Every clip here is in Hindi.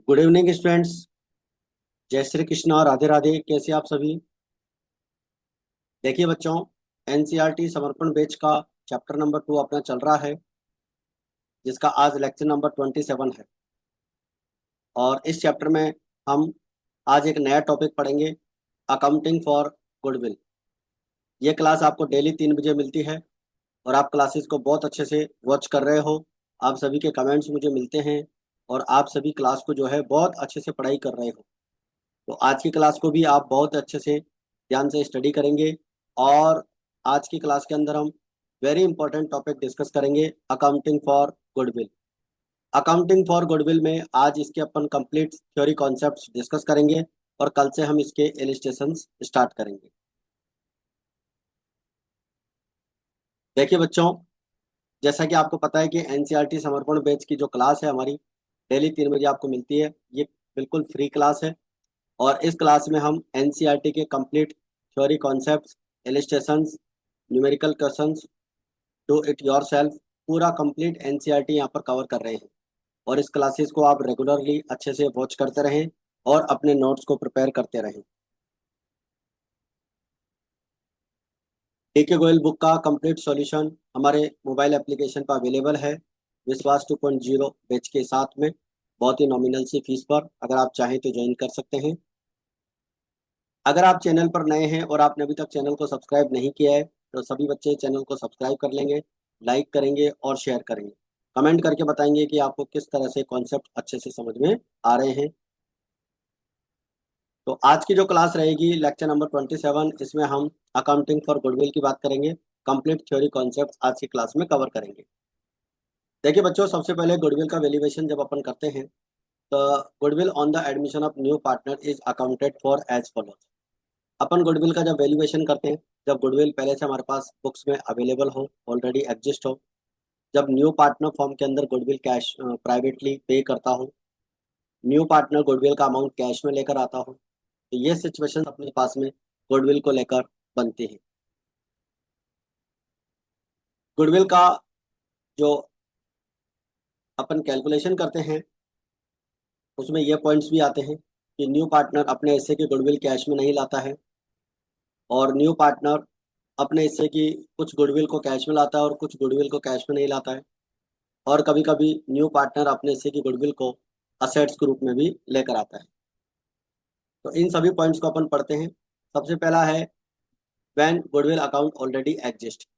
Good evening students. जय श्री कृष्ण और राधे राधे। कैसे आप सभी? देखिए बच्चों, एनसीईआरटी समर्पण बैच का चैप्टर नंबर 2 अपना चल रहा है, जिसका आज लेक्चर नंबर 27 है। और इस चैप्टर में हम आज एक नया टॉपिक पढ़ेंगे, अकाउंटिंग फॉर गुडविल। ये क्लास आपको डेली 3 बजे मिलती है और आप क्लासेस को बहुत अच्छे से वॉच कर रहे हो। आप सभी के कमेंट्स मुझे मिलते हैं और आप सभी क्लास को जो है बहुत अच्छे से पढ़ाई कर रहे हो। तो आज की क्लास को भी आप बहुत अच्छे से ध्यान से स्टडी करेंगे। और आज की क्लास के अंदर हम वेरी इंपॉर्टेंट टॉपिक डिस्कस करेंगे, accounting for goodwill. Accounting for goodwill में आज इसके अपन कंप्लीट थ्योरी कॉन्सेप्ट्स डिस्कस करेंगे और कल से हम इसके इलिस्ट्रेशंस स्टार्ट करेंगे। देखिए बच्चों, जैसा कि आपको पता है कि एनसीईआरटी समर्पण बैच की जो क्लास है हमारी डेली 3 बजे आपको मिलती है। ये बिल्कुल फ्री क्लास है और इस क्लास में हम एनसीईआरटी के complete theory concepts, illustrations, numerical questions, do it yourself, पूरा कंप्लीट एनसीईआरटी यहाँ पर कवर कर रहे हैं। और इस क्लासेस को आप रेगुलरली अच्छे से वॉच करते रहें और अपने नोट्स को प्रिपेयर करते रहें। डीके गोयल बुक का कंप्लीट सॉल्यूशन हमारे मोबाइल एप्लीकेशन पर अवेलेबल है, विश्वास 2.0 बैच के साथ में, बहुत ही नॉमिनल सी फीस पर। अगर आप चाहें तो ज्वाइन कर सकते हैं। अगर आप चैनल पर नए हैं और आपने अभी तक चैनल को सब्सक्राइब नहीं किया है तो सभी बच्चे चैनल को सब्सक्राइब कर लेंगे, लाइक करेंगे और शेयर करेंगे। कमेंट करके बताएंगे कि आपको किस तरह से कॉन्सेप्ट अच्छे से समझ में आ रहे हैं। तो आज की जो क्लास रहेगी लेक्चर नंबर 27, इसमें हम अकाउंटिंग फॉर गुडविल की बात करेंगे। कंप्लीट थ्योरी कॉन्सेप्ट आज की क्लास में कवर करेंगे। देखिए बच्चों, सबसे पहले गुडविल का वैल्यूएशन जब अपन करते हैं तो goodwill on the admission of new partner is accounted for as follows. अपन गुडविल का जब वैल्यूएशन करते हैं, जब गुडविल पहले से हमारे पास बुक्स में अवेलेबल हो, ऑलरेडी एग्जिस्ट हो, जब न्यू पार्टनर फॉर्म के अंदर गुडविल कैश प्राइवेटली पे करता हो, न्यू पार्टनर गुडविल का अमाउंट कैश में लेकर आता हो, तो ये सिचुएशन अपने पास में गुडविल को लेकर बनती है। गुडविल का जो अपन कैलकुलेशन करते हैं उसमें ये पॉइंट्स भी आते हैं कि न्यू पार्टनर अपने हिस्से की गुडविल कैश में नहीं लाता है और न्यू पार्टनर अपने हिस्से की कुछ गुडविल को कैश में लाता है और कुछ गुडविल को कैश में नहीं लाता है। और कभी कभी न्यू पार्टनर अपने हिस्से की गुडविल को असेट्स के रूप में भी लेकर आता है। तो इन सभी पॉइंट्स को अपन पढ़ते हैं। सबसे पहला है when goodwill account already exist.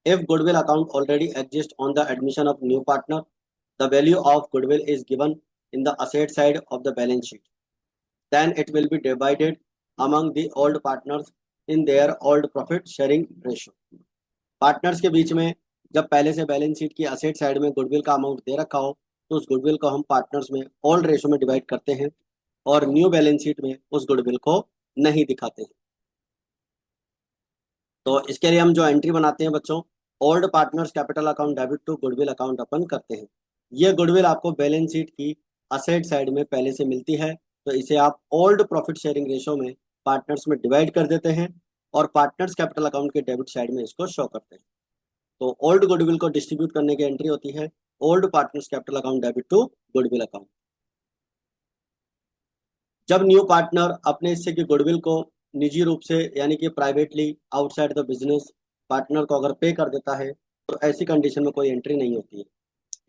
If goodwill account already exist on the admission of new partner, the value of goodwill is given in the asset side of the balance sheet, then it will be divided among the old partners in their old profit sharing ratio। Partners के बीच में जब पहले से बैलेंस शीट की असेट साइड में गुडविल का अमाउंट दे रखा हो तो उस गुडविल को हम पार्टनर्स में ओल्ड रेशो में डिवाइड करते हैं और न्यू बैलेंस शीट में उस गुडविल को नहीं दिखाते हैं। तो इसके लिए हम जो एंट्री बनाते हैं बच्चों, old partners capital account debit to goodwill account अपन करते हैं। ये गुडविल आपको बैलेंस शीट की असेट साइड में पहले से मिलती है, तो इसे आप ओल्ड प्रॉफिट शेयरिंग रेशो में पार्टनर्स में डिवाइड कर देते हैं और पार्टनर्स कैपिटल अकाउंट के डेबिट साइड में इसको शो करते हैं। तो ओल्ड गुडविल को डिस्ट्रीब्यूट करने की एंट्री होती है old partners capital account debit to goodwill account. जब न्यू पार्टनर अपने हिस्से की गुडविल को निजी रूप से यानी कि privately outside the business partner को अगर पे कर देता है तो ऐसी कंडीशन में कोई एंट्री नहीं होती है।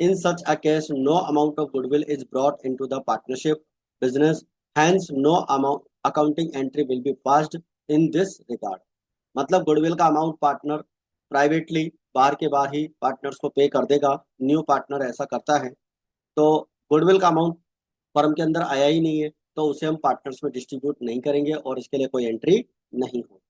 In such a case no amount of goodwill is brought into the partnership business, hence no amount accounting entry will be passed in this regard. मतलब गुडविल का अमाउंट पार्टनर प्राइवेटली बाहर के बाहर ही पार्टनर्स को पे कर देगा। न्यू पार्टनर ऐसा करता है तो गुडविल का अमाउंट फर्म के अंदर आया ही नहीं है, तो उसे हम पार्टनर्स में डिस्ट्रीब्यूट नहीं करेंगे और इसके लिए कोई एंट्री नहीं हो।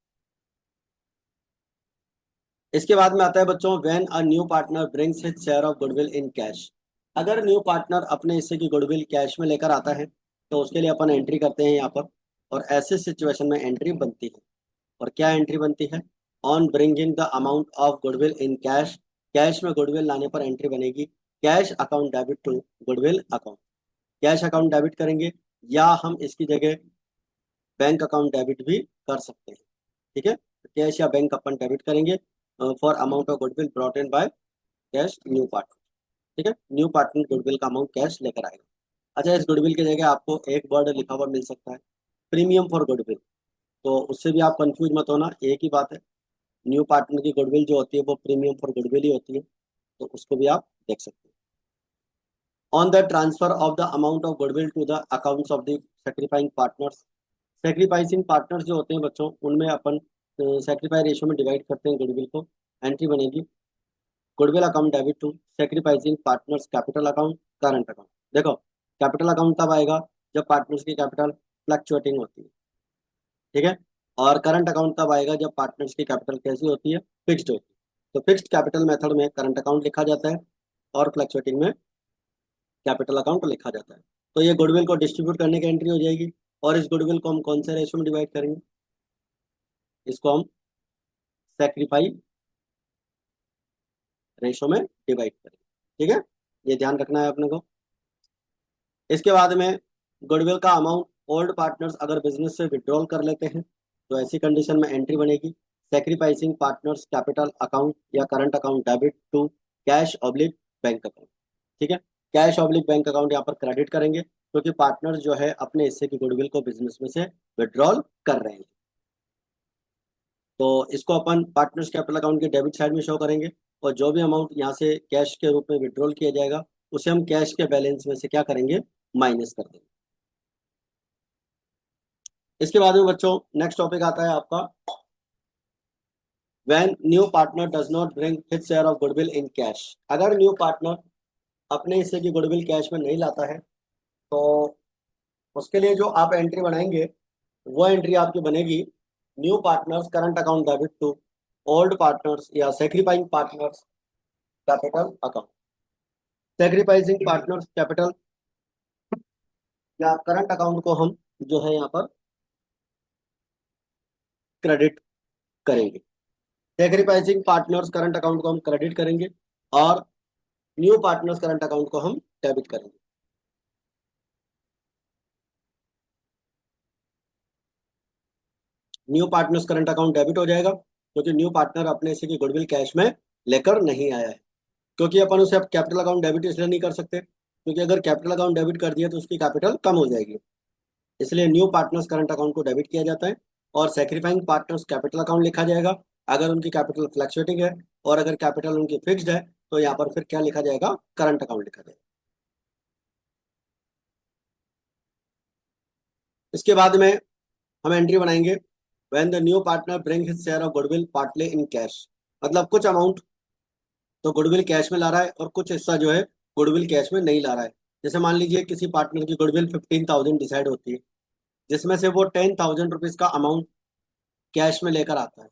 इसके बाद में आता है बच्चों, when a new partner brings his share of goodwill in cash. अगर न्यू पार्टनर अपने हिस्से की गुडविल कैश में लेकर आता है तो उसके लिए अपन एंट्री करते हैं यहाँ पर, और ऐसे सिचुएशन में एंट्री बनती है। और क्या एंट्री बनती है? On bringing the amount of goodwill in cash, cash में गुडविल लाने पर एंट्री बनेगी cash account debit to goodwill account. Cash account debit करेंगे या हम इसकी जगह बैंक अकाउंट डेबिट भी कर सकते हैं। ठीक है, कैश या बैंक अपन डेबिट करेंगे for amount of goodwill brought in by cash new partner. ठीक है, न्यू पार्टनर गुडविल का अमाउंट कैश लेकर आएगा। अच्छा, इस गुडविल की जगह आपको एक वर्ड लिखा हुआ मिल सकता है, प्रीमियम फॉर गुडविल। तो उससे भी आप कंफ्यूज मत होना, एक ही बात है। न्यू पार्टनर की गुडविल जो होती है वो प्रीमियम फॉर गुडविल ही होती है, तो उसको भी आप देख सकते हैं। On the transfer of the amount of goodwill to the accounts of the sacrificing partners. Sacrificing partners जो होते हैं बच्चों, उनमें अपन सेक्रीफाई रेशियो में डिवाइड करते हैं गुडविल को। एंट्री बनेगी goodwill account debit to sacrificing partners capital account current account. देखो, कैपिटल अकाउंट तब आएगा जब पार्टनर्स की कैपिटल फ्लक्चुएटिंग होती है, ठीक है। और करंट अकाउंट तब आएगा जब पार्टनर्स की कैपिटल कैसी होती है, फिक्स्ड होती है। तो फिक्स्ड कैपिटल मेथड में करंट अकाउंट लिखा जाता है और फ्लक्चुएटिंग में कैपिटल अकाउंट लिखा जाता है। तो ये गुडविल को डिस्ट्रीब्यूट करने की एंट्री हो जाएगी। और इस गुडविल को हम कौन से रेशियो में डिवाइड करेंगे, इसको हम सेक्रीफाई रेशियो में डिवाइड करेंगे, ठीक है। ये ध्यान रखना है अपने को। इसके बाद में गुडविल का अमाउंट ओल्ड पार्टनर्स अगर बिजनेस से विड्रॉल कर लेते हैं तो ऐसी कंडीशन में एंट्री बनेगी सेक्रीफाइसिंग पार्टनर्स कैपिटल अकाउंट या current account debit to cash oblique bank account, ठीक है। कैश ऑब्लिक बैंक अकाउंट यहाँ पर क्रेडिट करेंगे क्योंकि पार्टनर जो है अपने हिस्से की गुडविल को बिजनेस में से विड्रॉल कर रहे हैं। तो इसको अपन पार्टनर्स कैपिटल अकाउंट के डेबिट साइड में शो करेंगे। और जो भी अमाउंट यहाँ से कैश के रूप में विड्रॉल किया जाएगा उसे हम कैश के बैलेंस में से क्या करेंगे, माइनस कर देंगे। इसके बाद में बच्चों नेक्स्ट टॉपिक आता है आपका when new partner does not bring his share of goodwill in cash. अगर न्यू पार्टनर अपने हिस्से की गुडविल कैश में नहीं लाता है तो उसके लिए जो आप एंट्री बनाएंगे वो एंट्री आपकी बनेगी new partners current account debit to old partners या sacrificing partners capital account. Sacrificing partners capital या करंट अकाउंट को हम जो है यहाँ पर क्रेडिट करेंगे। सेक्रीफाइसिंग पार्टनर्स करंट अकाउंट को हम क्रेडिट करेंगे और न्यू पार्टनर्स करंट अकाउंट को हम डेबिट करेंगे। New partners current account debit हो जाएगा क्योंकि न्यू पार्टनर अपने हिस्से की गुडविल कैश में लेकर नहीं आया है। क्योंकि अपन उसे अब कैपिटल अकाउंट डेबिट इसलिए नहीं कर सकते क्योंकि अगर कैपिटल अकाउंट डेबिट कर दिया तो उसकी कैपिटल कम हो जाएगी। इसलिए न्यू पार्टनर्स करंट अकाउंट को डेबिट किया जाता है और सेक्रीफाइंग पार्टनर्स कैपिटल अकाउंट लिखा जाएगा अगर उनकी कैपिटल फ्लक्चुएटिंग है। और अगर कैपिटल उनकी फिक्स्ड है तो यहाँ पर फिर क्या लिखा जाएगा, करंट अकाउंट लिखा जाएगा। इसके बाद में हम एंट्री बनाएंगे when the new partner bring his share of goodwill partly in cash. मतलब कुछ अमाउंट तो गुडविल कैश में ला रहा है और कुछ हिस्सा जो है गुडविल कैश में नहीं ला रहा है। जैसे मान लीजिए किसी पार्टनर की गुडविल 15,000 डिसाइड होती है जिसमें से वो 10,000 रुपीज का अमाउंट कैश में लेकर आता है,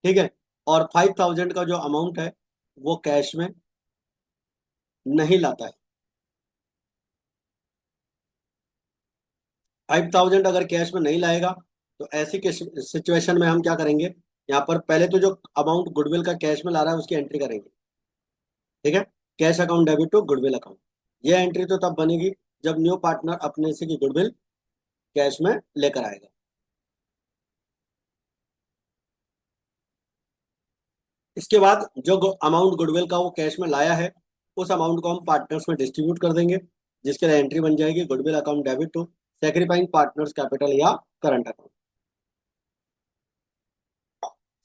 ठीक है। और 5,000 का जो अमाउंट है वो कैश में नहीं लाता है। 5,000 अगर कैश में नहीं लाएगा तो ऐसी सिचुएशन में हम क्या करेंगे, यहाँ पर पहले तो जो अमाउंट गुडविल का कैश में ला रहा है उसकी एंट्री करेंगे, ठीक है। Cash account debit to goodwill account. ये एंट्री तो तब बनेगी जब न्यू पार्टनर अपने से की गुडविल कैश में लेकर आएगा। इसके बाद जो अमाउंट गुडविल का वो कैश में लाया है उस अमाउंट को हम पार्टनर्स में डिस्ट्रीब्यूट कर देंगे जिसके लिए एंट्री बन जाएगी goodwill account debit to sacrificing partners capital या करंट अकाउंट।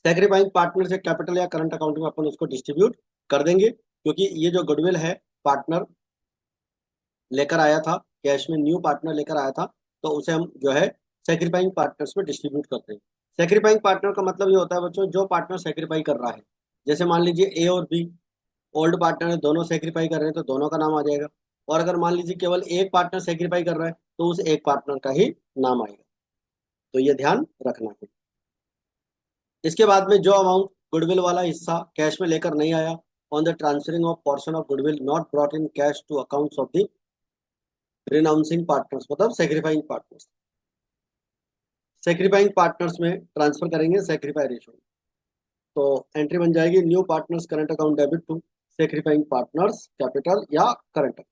सेक्रीफाइंग पार्टनर से कैपिटल या करंट अकाउंट में अपन उसको डिस्ट्रीब्यूट कर देंगे क्योंकि ये जो गुडविल है पार्टनर लेकर आया था कैश में, न्यू पार्टनर लेकर आया था, तो उसे हम जो है सेक्रीफाइंग पार्टनर्स में डिस्ट्रीब्यूट करते हैं। सेक्रीफाइंग पार्टनर का मतलब ये होता है बच्चों जो पार्टनर सेक्रीफाई कर रहा है। जैसे मान लीजिए ए और बी ओल्ड पार्टनर है, दोनों सेक्रीफाई कर रहे हैं तो दोनों का नाम आ जाएगा। और अगर मान लीजिए केवल एक पार्टनर सेक्रीफाई कर रहा है तो उस एक पार्टनर का ही नाम आएगा। तो ये ध्यान रखना है। इसके बाद में जो अमाउंट गुडविल वाला हिस्सा कैश में लेकर नहीं आया on the transferring of portion of goodwill not brought in cash to accounts of the renouncing partners, मतलब सेक्रीफाइंग पार्टनर्स। सेक्रीफाइंग पार्टनर्स में ट्रांसफर करेंगे सेक्रीफाई रेशो। तो एंट्री बन जाएगी new partners current account debit to sacrificing partners capital या करंट।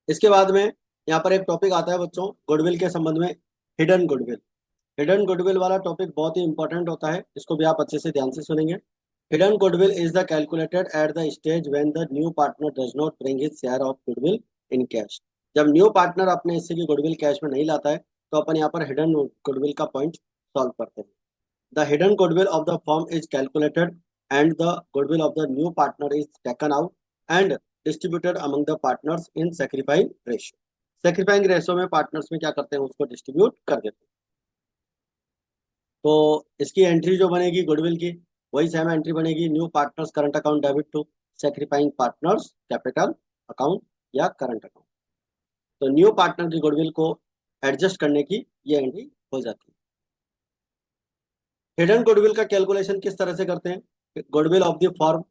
इसके बाद में यहाँ पर एक टॉपिक आता है बच्चों गुडविल के संबंध में, हिडन गुडविल। हिडन गुडविल वाला टॉपिक बहुत ही इंपॉर्टेंट होता है, इसको भी आप अच्छे से ध्यान से सुनेंगे। Hidden goodwill is the calculated at the stage when the new partner does not bring his share of goodwill in cash. जब न्यू पार्टनर अपने हिस्से की गुडविल कैश में नहीं लाता है तो अपन यहाँ पर हिडन गुडविल का पॉइंट सॉल्व करते हैं। The hidden goodwill of the firm is calculated and the goodwill of the new partner is taken out and distributed among the partners in sacrificing ratio. Sacrificing ratio में पार्टनर्स में क्या करते हैं, उसको डिस्ट्रीब्यूट कर देते हैं। तो इसकी एंट्री जो बनेगी गुडविल की, वही सेम एंट्री बनेगी, new partners current account debit to sacrificing partners capital account या करंट अकाउंट। तो न्यू पार्टनर की गुडविल को एडजस्ट करने की ये एंट्री हो जाती है। हिडन गुडविल का कैलकुलेशन किस तरह से करते हैं? Goodwill of the firm,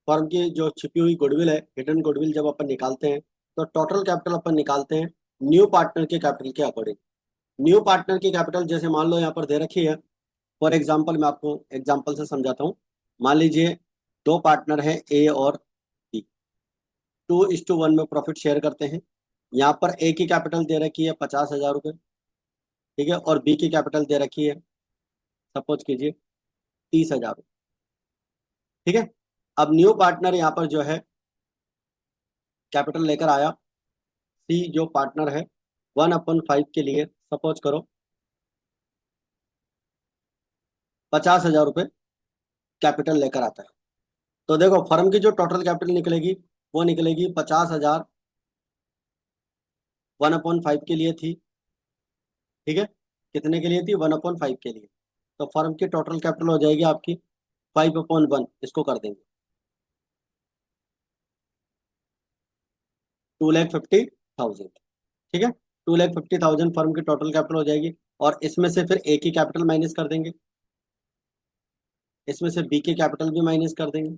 firm की जो छिपी हुई गुडविल है, हिडन गुडविल जब अपन निकालते हैं तो टोटल कैपिटल अपन निकालते हैं न्यू पार्टनर के कैपिटल के अकॉर्डिंग। न्यू पार्टनर की कैपिटल जैसे मान लो यहाँ पर दे रखी है, फॉर एग्जाम्पल मैं आपको एग्जाम्पल से समझाता हूँ। मान लीजिए दो पार्टनर हैं ए और बी, 2:1 में प्रॉफिट शेयर करते हैं। यहाँ पर ए की कैपिटल दे रखी है 50,000 रुपये, ठीक है, और बी की कैपिटल दे रखी है सपोज कीजिए 30,000, ठीक है। अब न्यू पार्टनर यहाँ पर जो है कैपिटल लेकर आया, सी जो पार्टनर है 1/5 के लिए सपोज करो 50,000 रुपये कैपिटल लेकर आता है। तो देखो फर्म की जो टोटल कैपिटल निकलेगी वो निकलेगी 50,000 1/5 के लिए थी, ठीक है। कितने के लिए थी? 1/5 के लिए। तो फर्म की टोटल कैपिटल हो जाएगी आपकी 5/1, इसको कर देंगे 2,50,000, ठीक है। 2,50,000 फर्म की टोटल कैपिटल हो जाएगी, और इसमें से फिर ए की कैपिटल माइनस कर देंगे, इसमें से बी की कैपिटल भी माइनस कर देंगे,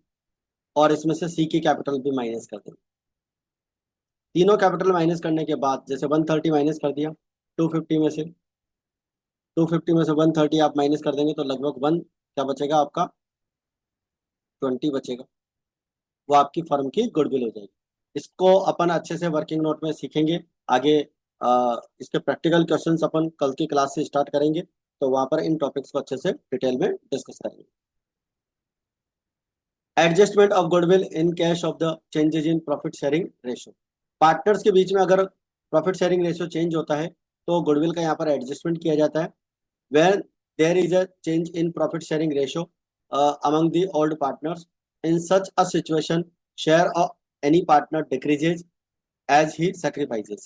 और इसमें से सी की कैपिटल भी माइनस कर देंगे। तीनों कैपिटल माइनस करने के बाद जैसे 130 माइनस कर दिया 250 में से, 250 में से 130 आप माइनस कर देंगे तो लगभग वन क्या बचेगा आपका, 20 बचेगा। वो आपकी फर्म की गुडविल हो जाएगी। इसको अपन अच्छे से वर्किंग नोट में सीखेंगे आगे। इसके प्रैक्टिकल क्वेश्चंस अपन कल की क्लास से स्टार्ट करेंगे, तो वहां पर इन टॉपिक्स को अच्छे से डिटेल में डिस्कस करेंगे। Adjustment of goodwill in cash of the changes in profit sharing ratio. Partners के बीच में अगर प्रॉफिट शेयरिंग रेशियो चेंज होता है तो गुडविल का यहाँ पर एडजस्टमेंट किया जाता है। When there is a change in profit sharing ratio among the old partners, in such a situation, share of any partner decreases as he sacrifices,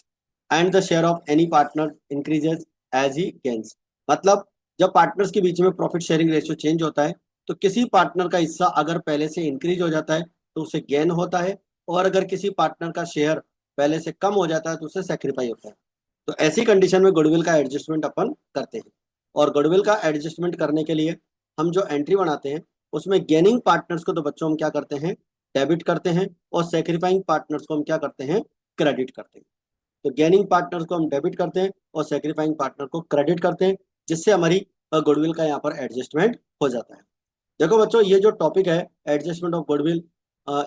and the share of any partner increases as he gains। मतलब जब पार्टनर्स के बीच में प्रॉफिट शेयरिंग रेशियो चेंज होता है तो किसी पार्टनर का हिस्सा अगर पहले से इंक्रीज हो जाता है तो उसे गेन होता है, और अगर किसी पार्टनर का शेयर पहले से कम हो जाता है तो उसे सेक्रीफाई होता है। तो ऐसी कंडीशन में गुडविल का एडजस्टमेंट अपन करते हैं। और गुडविल का एडजस्टमेंट करने के लिए हम जो एंट्री बनाते हैं उसमें गेनिंग पार्टनर्स को तो बच्चों हम क्या करते हैं, डेबिट करते हैं, और सेक्रीफाइंग पार्टनर्स को हम क्या करते हैं, क्रेडिट करते हैं। तो गेनिंग पार्टनर्स को हम डेबिट करते हैं और सेक्रीफाइंग पार्टनर को क्रेडिट करते हैं, जिससे हमारी गुडविल का यहाँ पर एडजस्टमेंट हो जाता है। देखो बच्चों, ये जो टॉपिक है adjustment of goodwill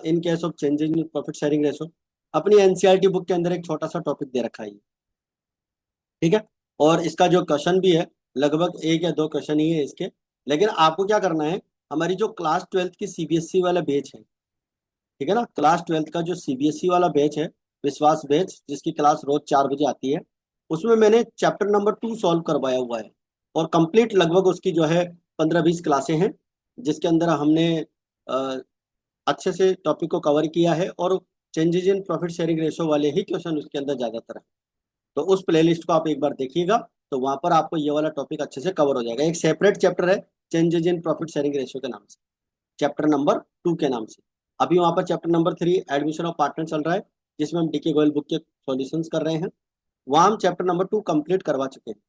in case of changes in profit sharing ratio, अपनी एनसीईआरटी बुक के अंदर एक छोटा सा टॉपिक दे रखा है, ठीक है। और इसका जो क्वेश्चन भी है लगभग एक या दो क्वेश्चन ही है इसके। लेकिन आपको क्या करना है, हमारी जो क्लास 12th की सीबीएसई वाला बैच है, ठीक है ना, क्लास 12th का जो सीबीएसई वाला बैच है, विश्वास बैच, जिसकी क्लास रोज 4 बजे आती है, उसमें मैंने चैप्टर नंबर 2 सॉल्व करवाया हुआ है। और कंप्लीट लगभग उसकी जो है 15-20 क्लासें हैं, जिसके अंदर हमने अ, अच्छे से टॉपिक को कवर किया है, और changes in profit sharing ratio वाले ही क्वेश्चन उसके अंदर ज्यादातर है। तो उस प्लेलिस्ट को आप एक बार देखिएगा, तो वहां पर आपको ये वाला टॉपिक अच्छे से कवर हो जाएगा। एक सेपरेट चैप्टर है changes in profit sharing ratio के नाम से, चैप्टर नंबर 2 के नाम से। अभी वहां पर chapter number 3 admission of partner चल रहा है, जिसमें हम डीके गोयल बुक के सॉल्यूशंस कर रहे हैं। वहां हम चैप्टर नंबर 2 कंप्लीट करवा चुके हैं।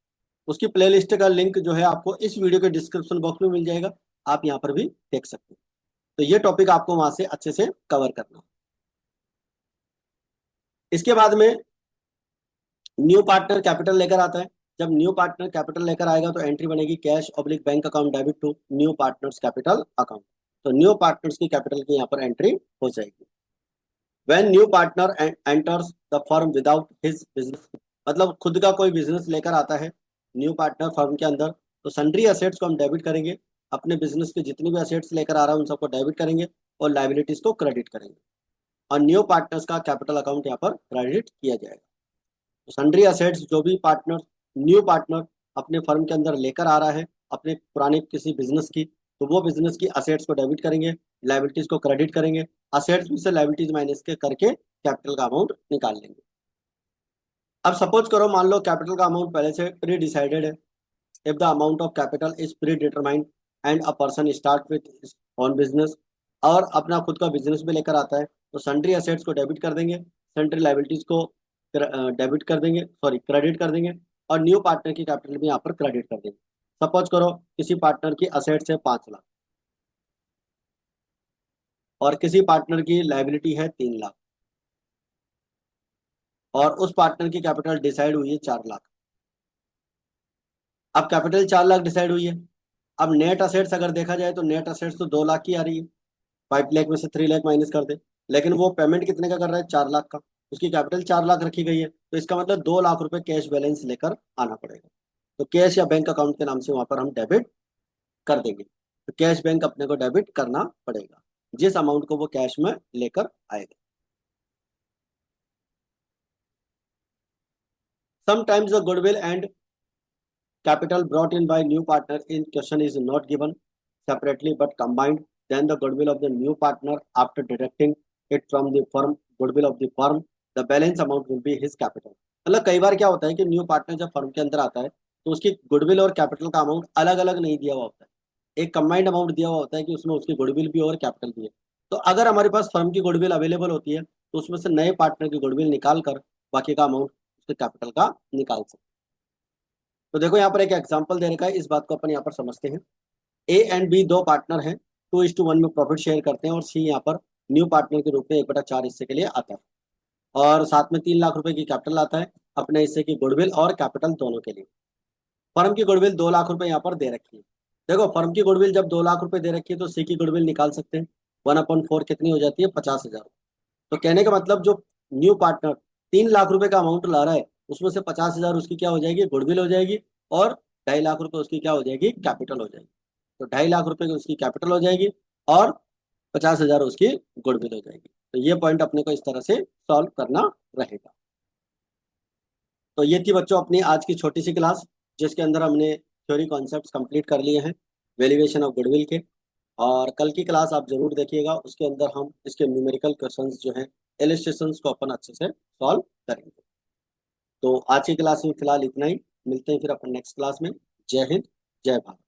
उसकी प्लेलिस्ट का लिंक जो है आपको इस वीडियो के डिस्क्रिप्शन बॉक्स में मिल जाएगा, आप यहाँ पर भी देख सकते हैं। तो ये टॉपिक आपको वहां से अच्छे से कवर करना है। इसके बाद में न्यू पार्टनर कैपिटल लेकर आता है। जब न्यू पार्टनर कैपिटल लेकर आएगा तो एंट्री बनेगी cash oblique bank account debit to new partners capital account. तो न्यू पार्टनर्स की कैपिटल की यहाँ पर एंट्री हो जाएगी। When new partner enters the firm without his business, मतलब खुद का कोई बिजनेस लेकर आता है न्यू पार्टनर फर्म के अंदर, तो सन्ड्री एसेट्स को हम डेबिट करेंगे अपने बिजनेस के जितनी भी असेट्स लेकर आ रहा है उन सबको डेबिट करेंगे और लाइबिलिटीज को क्रेडिट करेंगे, और न्यू पार्टनर्स का कैपिटल अकाउंट यहाँ पर क्रेडिट किया जाएगा। तो सन्ड्री असेट्स जो भी पार्टनर, न्यू पार्टनर अपने फर्म के अंदर लेकर आ रहा है अपने पुराने किसी बिजनेस की, तो वो बिजनेस की असेट्स को डेबिट करेंगे, लाइबिलिटीज को क्रेडिट करेंगे, असेट्स में से लाइबिलिटीज माइनस के करके कैपिटल का अमाउंट निकाल लेंगे। अब सपोज करो, मान लो कैपिटल का अमाउंट पहले से प्री डिसाइडेड है। If the amount of capital is pre determined and a person start with on business, और अपना खुद का बिजनेस भी लेकर आता है, तो सन्ड्री असेट्स को डेबिट कर देंगे, सन्ड्री लाइबिलिटीज को डेबिट कर देंगे, सॉरी क्रेडिट कर देंगे, और न्यू पार्टनर की कैपिटल भी यहाँ पर क्रेडिट कर देंगे। सपोज करो किसी पार्टनर की असेट्स है 5 लाख और किसी पार्टनर की लाइबिलिटी है 3 लाख, और उस पार्टनर की कैपिटल डिसाइड हुई है 4 लाख। अब कैपिटल 4 लाख डिसाइड हुई है, अब नेट असेट्स अगर देखा जाए तो नेट असेट्स तो 2 लाख की आ रही है, 5 लाख में से 3 लाख माइनस कर दे, लेकिन वो पेमेंट कितने का कर रहा है, 4 लाख का, उसकी कैपिटल 4 लाख रखी गई है, तो इसका मतलब 2 लाख रुपए कैश बैलेंस लेकर आना पड़ेगा। तो कैश या बैंक अकाउंट के नाम से वहां पर हम डेबिट कर देंगे, तो कैश बैंक अपने को डेबिट करना पड़ेगा जिस अमाउंट को वो कैश में लेकर आएगा। Sometimes the goodwill and capital brought in by new partner in question is not given separately but combined, then the goodwill of the new partner after deducting it from the firm goodwill of the firm, the balance amount will be his capital। मतलब कई बार क्या होता है कि न्यू पार्टनर जब फर्म के अंदर आता है तो उसकी गुडविल और कैपिटल का अमाउंट अलग अलग नहीं दिया हुआ होता है, एक कंबाइंड अमाउंट दिया हुआ होता है कि उसमें उसकी गुडविल भी और कैपिटल भी है। तो अगर हमारे पास फर्म की गुडविल अवेलेबल होती है तो उसमें से नए पार्टनर की गुडविल निकाल कर बाकी का अमाउंट उसके कैपिटल का निकाल सकते हैं। तो देखो यहाँ पर एक एग्जांपल दे रखा है, इस बात को अपन यहाँ पर समझते हैं। ए एंड बी दो पार्टनर हैं, 2:1 में प्रॉफिट शेयर करते हैं, और सी यहाँ पर न्यू पार्टनर के रूप में 1/4 हिस्से के लिए आता है, और साथ में 3 लाख रुपए की कैपिटल आता है अपने हिस्से की गुडविल और कैपिटल दोनों के लिए। फर्म की गुडविल 2 लाख रुपए यहाँ पर दे रखी है। देखो फर्म की गुडविल जब 2 लाख रुपए दे रखी है तो सी की गुडविल निकाल सकते हैं, 1/4 कितनी हो जाती है, 50,000। तो कहने का मतलब जो न्यू पार्टनर 3 लाख रुपए का अमाउंट ला रहा है उसमें से 50,000 उसकी क्या हो जाएगी, गुडविल हो जाएगी, और 2.5 लाख रुपए उसकी क्या हो जाएगी, कैपिटल हो जाएगी। तो 2.5 लाख रुपए की उसकी कैपिटल हो जाएगी और 50,000 उसकी गुडविल हो जाएगी। तो ये पॉइंट अपने को इस तरह से सॉल्व करना रहेगा। तो ये थी बच्चों अपनी आज की छोटी सी क्लास, जिसके अंदर हमने थ्योरी कॉन्सेप्ट्स कंप्लीट कर लिए हैं वैल्यूएशन ऑफ गुडविल के। और कल की क्लास आप जरूर देखिएगा, उसके अंदर हम इसके न्यूमेरिकल क्वेश्चंस जो हैं, इलस्ट्रेशंस को अपन अच्छे से सॉल्व करेंगे। तो आज की क्लास में फिलहाल इतना ही, मिलते हैं फिर अपन नेक्स्ट क्लास में। जय हिंद, जय भारत।